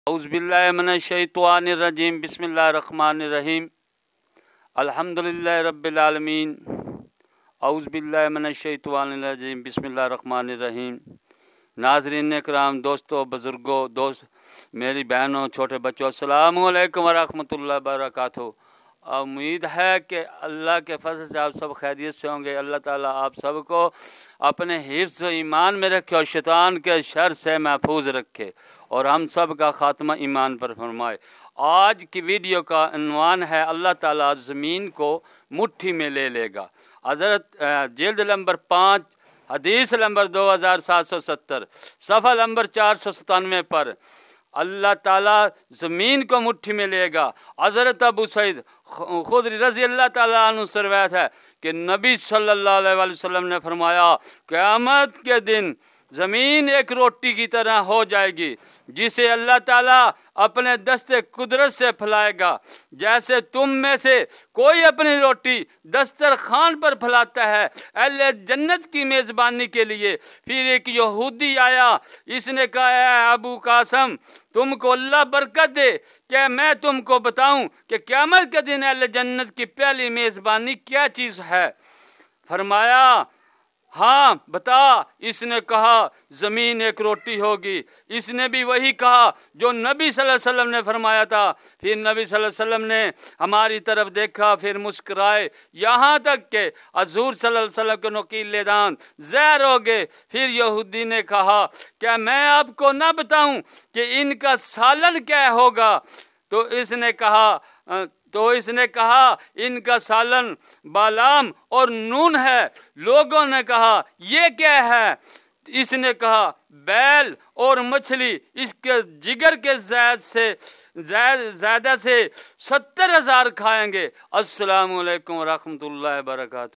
औज़ुबिल्लाहि मिनश्शैतानिर्रजीम बिस्मिल्लाहिर्रहमानिर्रहीम अल्हम्दुलिल्लाहि रब्बिल आलमीन औज़ुबिल्लाहि मिनश्शैतानिर्रजीम बिस्मिल्लाहिर्रहमानिर्रहीम। नाज़रीन इकराम, दोस्तों, बुज़ुर्गों, मेरी बहनों, छोटे बच्चों, अस्सलामु अलैकुम व रहमतुल्लाहि व बरकातुहू। उम्मीद है कि अल्लाह के फज़ल से आप सब खैरियत से होंगे। अल्लाह ताला आप सबको अपने हिफ्ज़ ईमान में रखे और शैतान के शर से महफूज रखे और हम सब का ख़ात्मा ईमान पर फरमाए। आज की वीडियो का उन्वान है अल्लाह ताला ज़मीन को मुट्ठी में ले लेगा। हज़रत जिल्द नंबर 5 हदीस नंबर 2770 सफ़ा नंबर 497 पर अल्लाह ताला ज़मीन को मुट्ठी में लेगा। हज़रत अबू सईद खुदरी रज़ी अल्लाह ताला अन्हु से रिवायत है कि नबी सल्लल्लाहु अलैहि वसल्लम ने फरमाया, क़यामत के दिन ज़मीन एक रोटी की तरह हो जाएगी जिसे अल्लाह ताला अपने दस्ते कुदरत से फैलाएगा। जैसे तुम में से कोई अपनी रोटी दस्तरखान पर फैलाता है अहले जन्नत की मेज़बानी के लिए। फिर एक यहूदी आया, इसने कहा, अबू कासम, तुमको अल्लाह बरकत दे, क्या मैं तुमको बताऊं कि क़यामत के दिन अहले जन्नत की पहली मेज़बानी क्या चीज़ है? फरमाया, हाँ बता। इसने कहा, ज़मीन एक रोटी होगी। इसने भी वही कहा जो नबी सल्लल्लाहु अलैहि वसल्लम ने फरमाया था। फिर नबी सल्लल्लाहु अलैहि वसल्लम ने हमारी तरफ देखा, फिर मुस्कुराए, यहाँ तक कि हज़ूर सल्लल्लाहु अलैहि वसल्लम के नुकीले दांत ज़हर हो गए। फिर यहूदी ने कहा, क्या मैं आपको ना बताऊं कि इनका सालन क्या होगा? तो इसने कहा इनका सालन बालाम और नून है। लोगों ने कहा, ये क्या है? इसने कहा, बैल और मछली। इसके जिगर के ज़्यादा से 70,000 खाएंगे। अस्सलामु अलैकुम व रहमतुल्लाहि व बरकातुहू।